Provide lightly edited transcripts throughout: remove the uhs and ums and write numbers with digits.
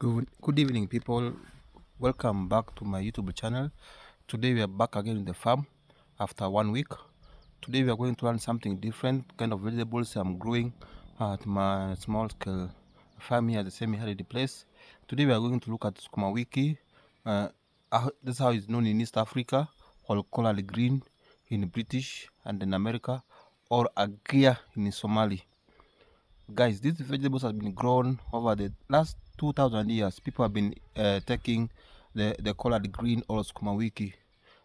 Good evening, people. Welcome back to my YouTube channel. Today we are back again in the farm after 1 week. Today we are going to learn something different, kind of vegetables I'm growing at my small scale farm here at the semi-arid place. Today we are going to look at Sukuma Wiki. This is how it's known in East Africa, or colored green in British and in America, or agia in Somali. Guys, these vegetables have been grown over the last 2,000 years. People have been taking the colored green or Sukuma Wiki.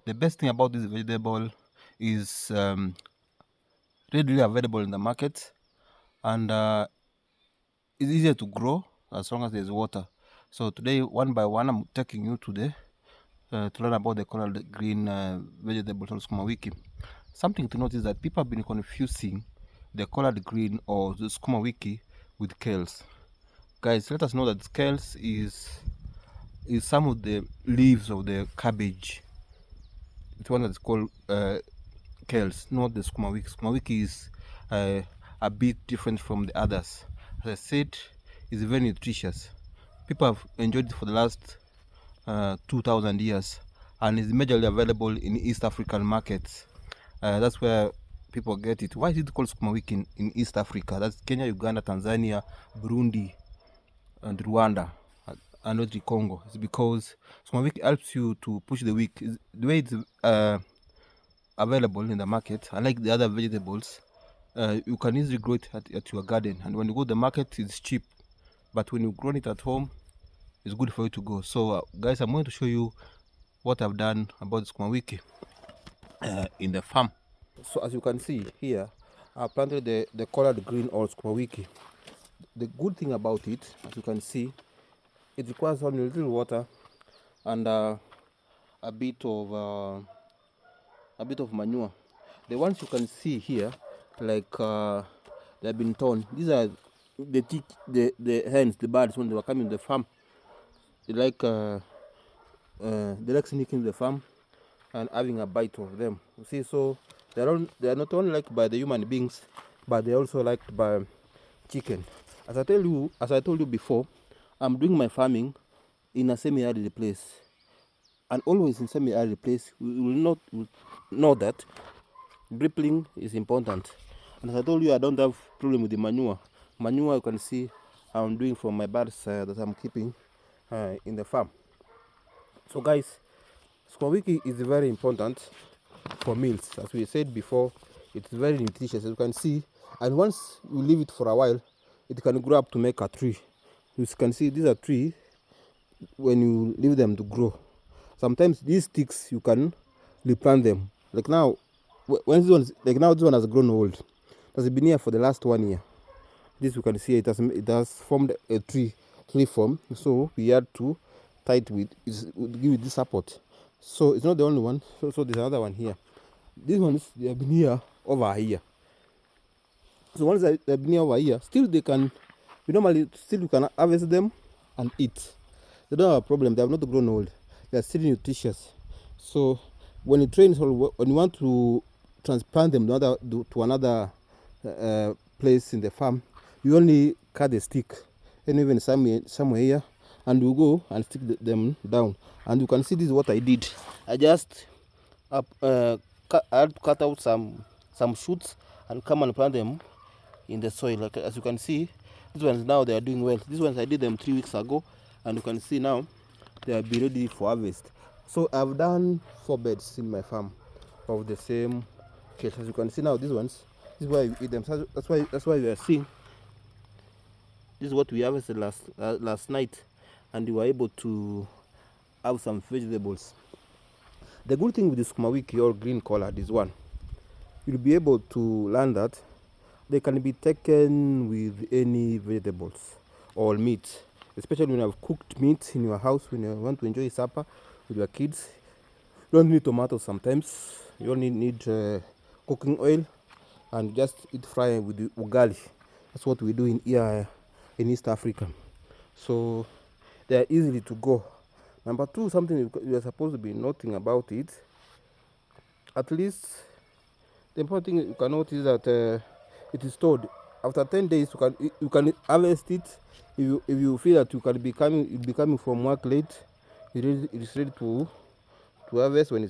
The best thing about this vegetable is readily available in the market, and it's easier to grow as long as there's water. So today, one by one, I'm taking you to learn about the colored green vegetable or Sukuma Wiki. Something to notice that people have been confusing the colored green or the Sukuma Wiki with kales. Guys, let us know that scales is some of the leaves of the cabbage. It's one that's called kales, not the Sukuma Wiki. Sukuma Wiki is a bit different from the others. As I said, it's very nutritious. People have enjoyed it for the last 2,000 years, and is majorly available in East African markets. That's where people get it. Why is it called Sukuma Wiki in East Africa? That's Kenya, Uganda, Tanzania, Burundi, and Rwanda, and not the Congo. It's because Sukuma Wiki helps you to push the week. The way it's available in the market, unlike the other vegetables, you can easily grow it at your garden, and when you go to the market, it's cheap. But when you grow it at home, it's good for you to go. So, guys, I'm going to show you what I've done about the Sukuma Wiki in the farm. So, as you can see here, I planted the colored green or Sukuma Wiki. The good thing about it, as you can see, it requires only a little water and a bit of manure. The ones you can see here, like they've been torn. These are the hens, the birds when they were coming to the farm. They like sneaking the farm and having a bite of them. You see, so they are not only liked by the human beings, but they're also liked by chicken. As I told you before, I'm doing my farming in a semi-arid place, and always in semi-arid place we will know that dripping is important. And as I told you, I don't have problem with the manure. You can see I'm doing from my birds that I'm keeping in the farm. So guys, Sukuma Wiki is very important for meals. As we said before, it's very nutritious, as you can see, and once you leave it for a while, it can grow up to make a tree. You can see these are trees when you leave them to grow. Sometimes these sticks you can replant them. Like now, when this one has grown old. It has been here for the last 1 year. This you can see it has formed a tree form. So we had to tie it with give it this support. So it's not the only one. So there's another one here. These ones, they have been here over a year. So once they've been here over a year, still you can harvest them and eat. They don't have a problem. They have not grown old. They are still nutritious. So when you when you want to transplant them to another place in the farm, you only cut the stick, and even somewhere here, and you go and stick them down. And you can see this is what I did. I just cut out some shoots and come and plant them in the soil. Like as you can see, these ones now they are doing well. These ones I did them 3 weeks ago, and you can see now they are be ready for harvest. So I've done 4 beds in my farm of the same case. As you can see now, these ones, this is why we eat them. So that's why we are seeing. This is what we harvested last night, and we were able to have some vegetables. The good thing with the Sukuma Wiki or green colored is one, you'll be able to learn that they can be taken with any vegetables or meat, especially when you have cooked meat in your house, when you want to enjoy supper with your kids. You don't need tomatoes sometimes. You only need cooking oil and just eat fry with the ugali. That's what we do in here in East Africa. So they are easily to go. Number 2, something you are supposed to be noting about it. At least the important thing you can notice is that it is stored. After 10 days, you can harvest it if you feel that you'll be coming from work late, it's ready to harvest when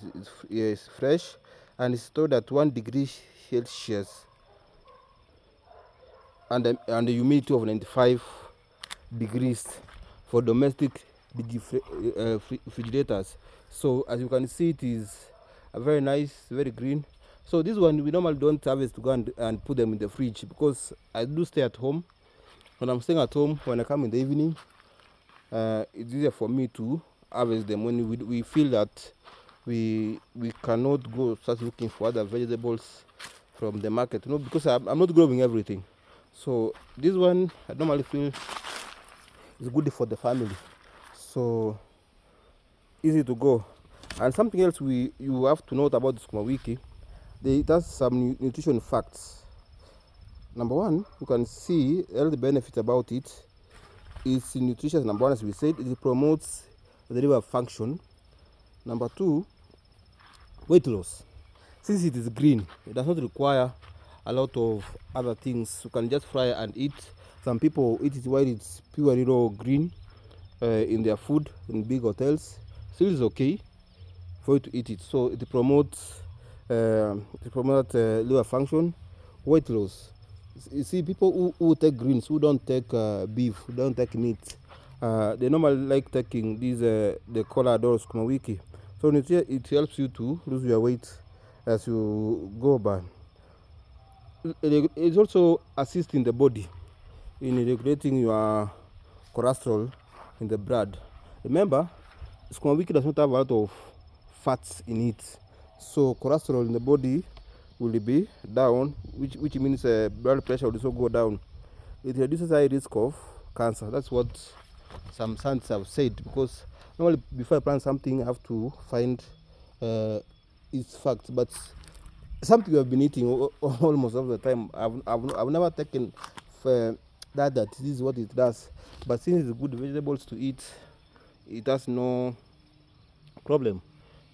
it's fresh, and it's stored at 1 degree Celsius and the humidity of 95 degrees for domestic refrigerators. So as you can see, it is a very nice, very green. So this one we normally don't harvest to go and put them in the fridge, because I do stay at home. When I'm staying at home, when I come in the evening, it's easier for me to harvest them when we feel that we cannot go start looking for other vegetables from the market, because I'm not growing everything. So this one I normally feel is good for the family, so easy to go. And something else you have to note about the Sukuma Wiki, it has some nutrition facts. Number one, you can see all the benefits about it. It's nutritious. Number one, as we said, it promotes the liver function. Number two, weight loss. Since it is green, it does not require a lot of other things. You can just fry and eat. Some people eat it while it's pure raw green in their food in big hotels. Still is okay for you to eat it. So it promotes liver function, weight loss. You see, people who take greens, who don't take beef, who don't take meat, they normally like taking these the collard or Sukuma Wiki. So it helps you to lose your weight as you go by. It also assists in the body in regulating your cholesterol in the blood. Remember, Sukuma Wiki does not have a lot of fats in it, so cholesterol in the body will be down, which means blood pressure will also go down. It reduces high risk of cancer. That's what some scientists have said, because normally before I plant something, I have to find its facts. But something we have been eating almost all the time, I've never taken that this is what it does. But since it's good vegetables to eat, it has no problem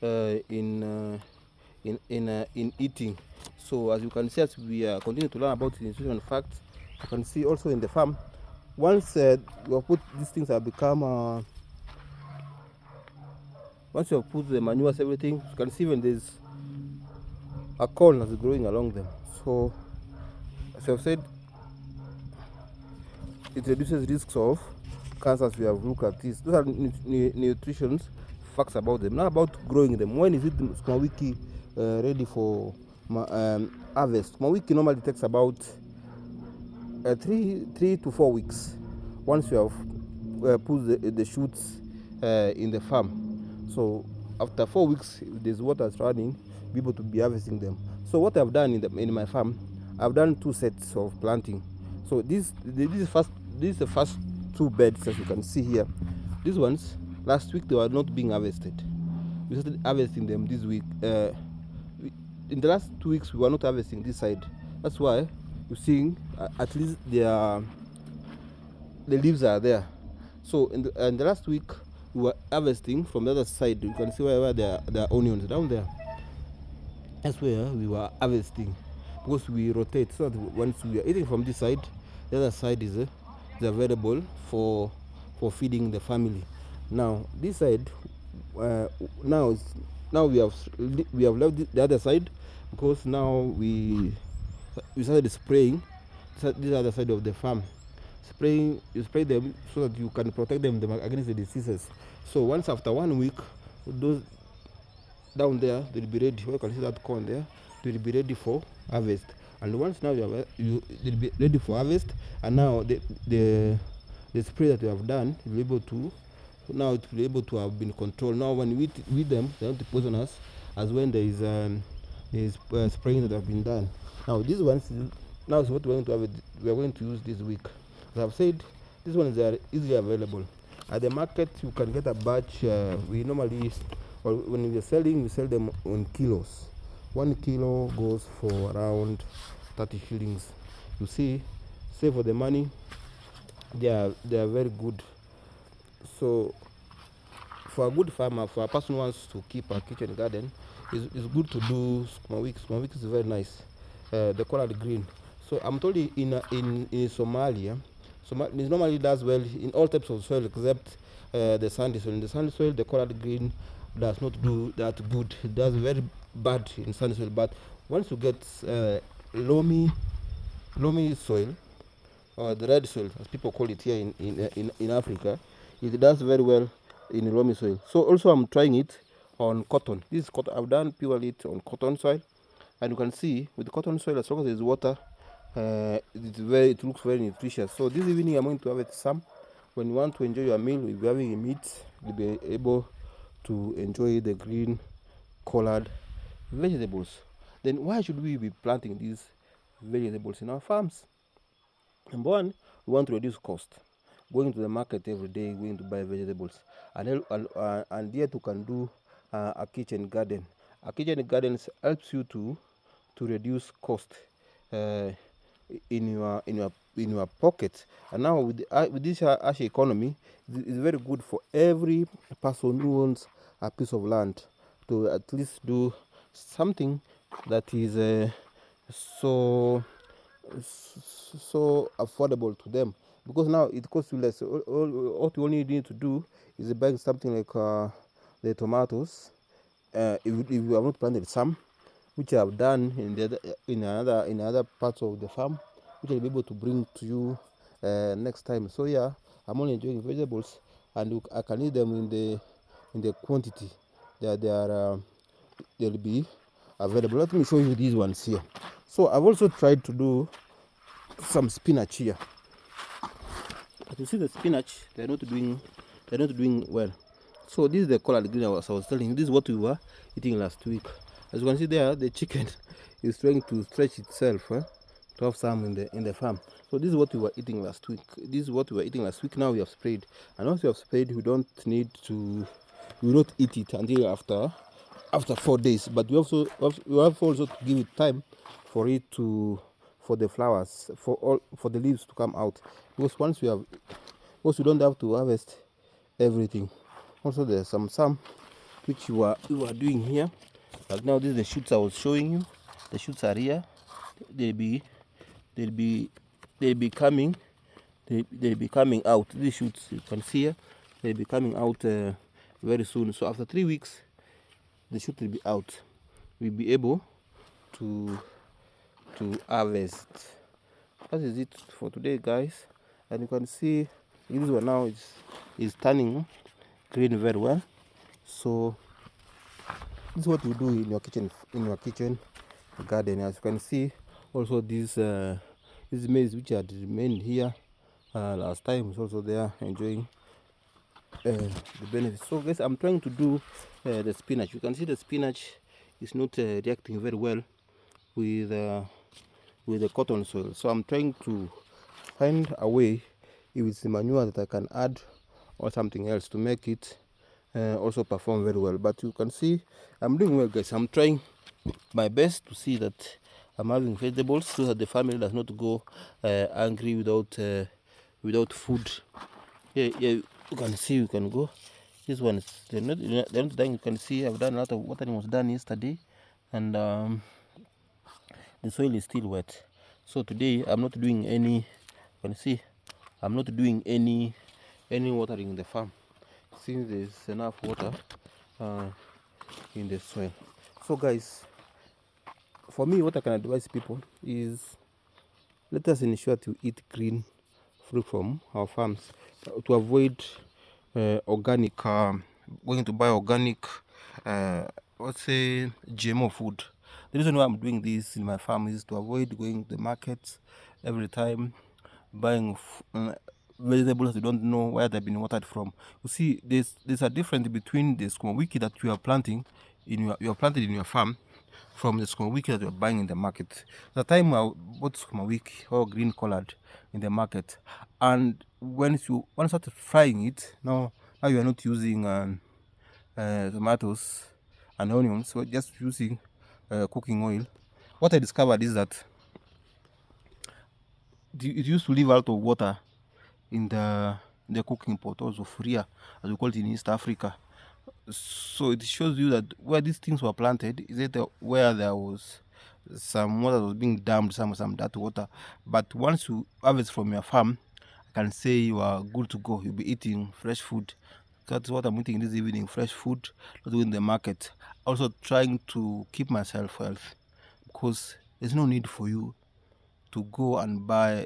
in eating. So as you can see, as we continue to learn about the nutrition facts, you can see also in the farm, once you have put these things have become once you have put the manures, everything, you can see when there's a corn that's growing along them. So as I've said, it reduces risks of cancers. We have looked at this. Those are nutrition facts about them. Now about growing them. When is it Sukuma Wiki ready for harvest? Sukuma Wiki normally takes about 3 to 4 weeks once you have put the shoots in the farm. So after 4 weeks, if there's water running, be able to be harvesting them. So what I've done in my farm, I've done 2 sets of planting. So this is the first 2 beds, as you can see here. These ones, last week they were not being harvested. We started harvesting them this week. In the last 2 weeks, we were not harvesting this side. That's why you're seeing at least the leaves are there. So in the last week, we were harvesting from the other side. You can see where there are onions down there. That's where we were harvesting, because we rotate, so that once we are eating from this side, the other side is available for feeding the family. Now this side, now we have left the other side, because now we started spraying this other side of the farm. You spray them so that you can protect them against the diseases. So once after 1 week, those down there they'll be ready. You can see that corn there, they'll be ready for harvest. And once now they'll be ready for harvest, and now the spray that you have done, you'll be able to, now it will be able to have been controlled. Now when we eat them, they don't poison us as when there is spraying that have been done. Now these ones, now is what we're going to use this week. As I've said, these ones are easily available at the market. You can get a batch. We normally, or when we are selling, we sell them on kilos. 1 kilo goes for around 30 shillings. You see, save for the money. They are very good. So for a good farmer, for a person who wants to keep a kitchen garden, it's good to do Sukuma Wiki. Sukuma Wiki is very nice. The color green. So I'm told in Somalia, So it normally does well in all types of soil except the sandy soil. In the sandy soil, the collard green does not do that good. It does very bad in sandy soil. But once you get loamy soil, or the red soil, as people call it here in Africa, it does very well in loamy soil. So also I'm trying it on cotton. This is cotton. I've done purely it on cotton soil, and you can see with the cotton soil, as long as there's water, it looks very nutritious. So this evening I'm going to have it some. When you want to enjoy your meal, if you're having a meat, you'll be able to enjoy the green colored vegetables. Then why should we be planting these vegetables in our farms? Number one, we want to reduce cost. Going to the market every day, going to buy vegetables, and yet you can do a kitchen garden. A kitchen garden helps you to reduce cost in your pocket. And now with this harsh economy, it's very good for every person who owns a piece of land to at least do something that is so affordable to them, because now it costs you less. What you only need to do is buy something like the tomatoes. If you have not planted some, which I have done in other parts of the farm, which I'll be able to bring to you next time. So yeah, I'm only enjoying vegetables, and I can eat them in the quantity that they'll be available. Let me show you these ones here. So I've also tried to do some spinach here. But you see the spinach, they're not doing well. So this is the collard green I was telling you. This is what we were eating last week. As you can see there, the chicken is trying to stretch itself to have some in the farm. So this is what we were eating last week. This is what we were eating last week. Now we have sprayed, and once we have sprayed, we don't need to. We will not eat it until after 4 days. But we have also to give it time for it to the flowers for the leaves to come out, because once we don't have to harvest everything. Also there's some which we are doing here. Like now, this is the shoots I was showing you. The shoots are here. They'll be coming out. These shoots you can see here, they'll be coming out very soon. So after 3 weeks, the shoot will be out. We'll be able to harvest. That is it for today, guys. And you can see this one now is turning green very well. So this is what you do in your kitchen garden. As you can see, also this maize which had remained here last time is also there, enjoying the benefits. So guys, I'm trying to do the spinach. You can see the spinach is not reacting very well with the cotton soil. So I'm trying to find a way, if it's the manure that I can add or something else to make it also perform very well. But you can see I'm doing well, guys. I'm trying my best to see that I'm having vegetables so that the family does not go hungry without food. Yeah, you can see, you can go. This one is they're not dying. You can see I've done a lot of watering was done yesterday, and the soil is still wet. So today I'm not doing any. You can see I'm not doing any watering in the farm, since there's enough water in the soil. So guys, for me, what I can advise people is, let us ensure to eat green fruit from our farms to avoid organic, going to buy organic, let's say GMO food. The reason why I'm doing this in my farm is to avoid going to the market every time, buying vegetables you don't know where they've been watered from. You see, there's a difference between the Sukuma Wiki that you are planting in your farm from the Sukuma Wiki that you're buying in the market. The time I bought Sukuma Wiki or green colored in the market, and when I started frying it, now you are not using tomatoes and onions, so just using cooking oil. What I discovered is that it used to leave a lot of water in the cooking pot, also sufuria, as we call it in East Africa. So it shows you that where these things were planted is it where there was some water that was being dumped, some dirty water. But once you harvest from your farm can say you are good to go. You'll be eating fresh food. That's what I'm eating this evening, fresh food, not doing the market. Also trying to keep myself health, because there's no need for you to go and buy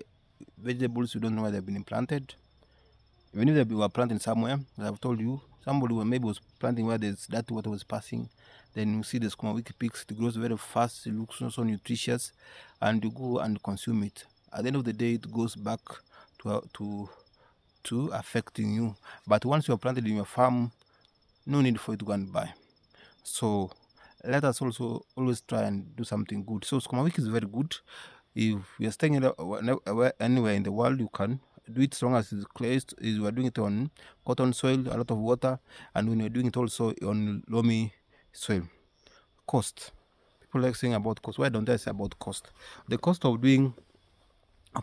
vegetables you don't know where they've been planted. Even if they were planting somewhere, as I've told you, somebody maybe was planting where there's that water was passing. Then you see the Sukuma Wiki picks, it grows very fast, it looks so nutritious, and you go and consume it. At the end of the day, it goes back to affecting you. But once you're planted in your farm, no need for you to go and buy. So let us also always try and do something good. So Sukuma Wiki is very good. If you're staying anywhere in the world, you can do it as long as it's placed. You are doing it on cotton soil, a lot of water, and when you're doing it also on loamy soil. Cost. People like saying about cost. Why don't I say about cost? The cost of doing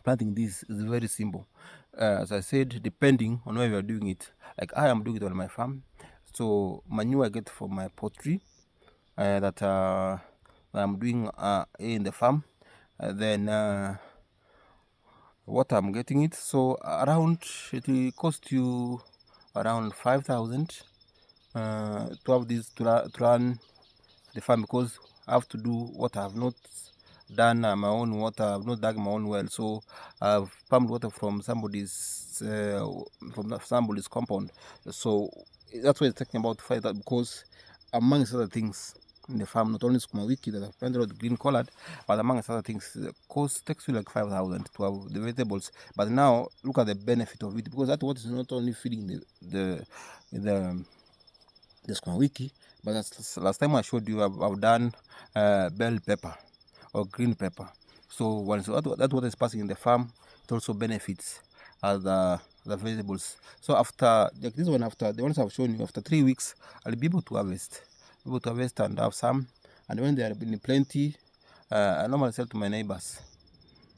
planting this is very simple. As I said, depending on where you are doing it. Like I am doing it on my farm, so manure I get from my poultry that I'm doing in the farm. Then what I'm getting it, so around it will cost you around 5,000 to have this to run the farm, because I have to do what I have not done my own water. I've not dug my own well, so I've pumped water from somebody's compound. So that's why it's talking about fight that, because amongst other things in the farm, not only Sukuma Wiki that I've planted with green colored, but amongst other things, the cost takes you like 5,000 to have the vegetables. But now look at the benefit of it, because that water is not only feeding the Sukuma Wiki, but as last time I showed you, I've done bell pepper or green pepper. So once that water is passing in the farm, it also benefits the vegetables. So after like this one, after the ones I've shown you, after 3 weeks, I'll be able to harvest, and have some. And when there have been plenty, I normally sell to my neighbors,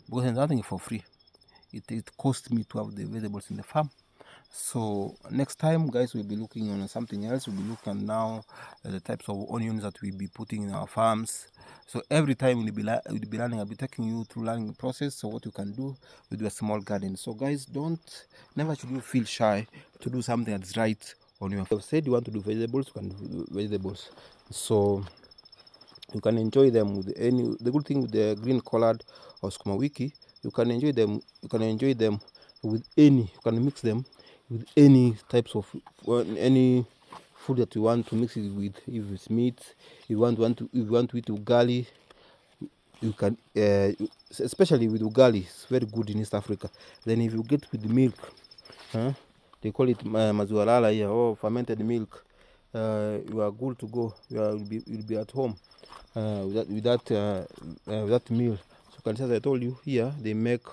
because there's nothing for free. It costs me to have the vegetables in the farm. So next time, guys, we'll be looking on something else. We'll be looking now at the types of onions that we'll be putting in our farms. So every time we'll be learning. I'll be taking you through learning the process, so what you can do with your small garden. So guys, never should you feel shy to do something that's right on your farm. I've said you want to do vegetables, you can do vegetables. So you can enjoy them with the good thing with the green colored or Sukuma Wiki, you can enjoy them with any, you can mix them with any types of any food that you want to mix it with. If it's meat, if you want to eat ugali, you can especially with ugali, it's very good in East Africa. Then if you get with milk, they call it maziwa here, or fermented milk, you are good to go. You'll be at home with that meal. So as I told you, here they make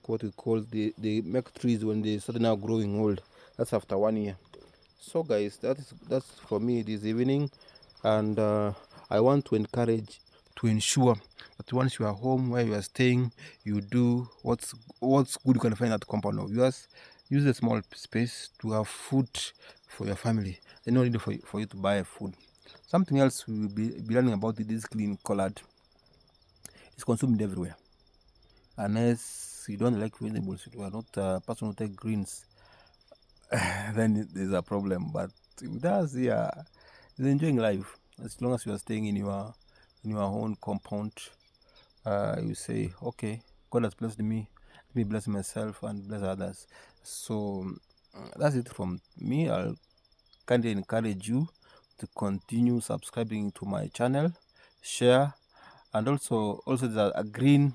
what we call they make trees when they start now growing old. That's after 1 year. So guys, that's for me this evening, and I want to encourage to ensure that once you are home where you are staying, you do what's good you can find at the compound of yours. Use a small space to have food for your family. There's no need for you to buy food. Something else we will be learning about it is green colored. It's consumed everywhere. Unless you don't like vegetables, you are not a person who take greens, then there's a problem. But with us, yeah, he's enjoying life. As long as you are staying in your own compound, you say, okay, God has blessed me. Let me bless myself and bless others. So that's it from me. I'll kindly encourage you to continue subscribing to my channel, share, and also there's a green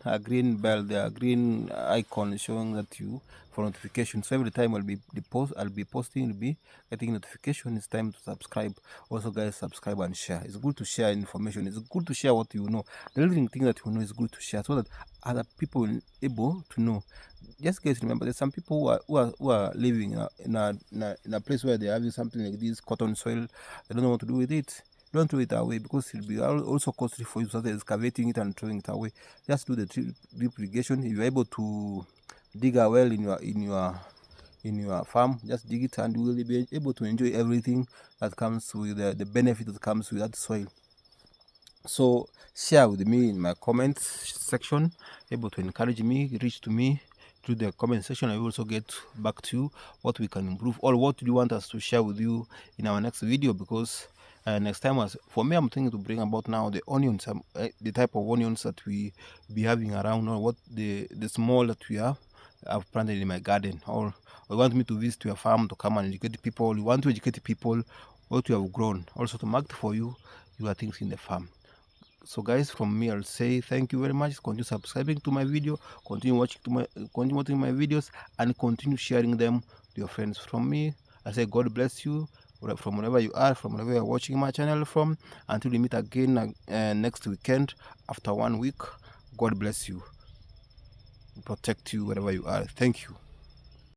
bell there, a green icon showing that you for notification. So every time I'll be posting, you'll be getting notification. It's time to subscribe. Also guys, subscribe and share. It's good to share information. It's good to share what you know. The living thing that you know is good to share, so that other people will able to know. Just guys, remember there's some people who are living in a place where they're having something like this cotton soil. They don't know what to do with it. Don't throw it away, because it'll be also costly for you to start excavating it and throwing it away. Just do the drip irrigation. If you're able to dig a well in your farm, just dig it, and you will be able to enjoy everything that comes with the benefit that comes with that soil. So share with me in my comments section, able to encourage me, reach to me, through the comment section. I will also get back to you what we can improve or what do you want us to share with you in our next video, because next time, as for me, I'm thinking to bring about now the onions, the type of onions that we be having around, or what the small that we have I've planted in my garden. Or you want me to visit your farm to come and educate people. You want to educate people what you have grown, also to market for you your things in the farm. So guys, from me, I'll say thank you very much. Continue subscribing to my video, continue watching my videos, and continue sharing them to your friends. From me, I say God bless you from wherever you are, from wherever you're watching my channel from. Until we meet again next weekend after 1 week. God bless you, protect you wherever you are. Thank you.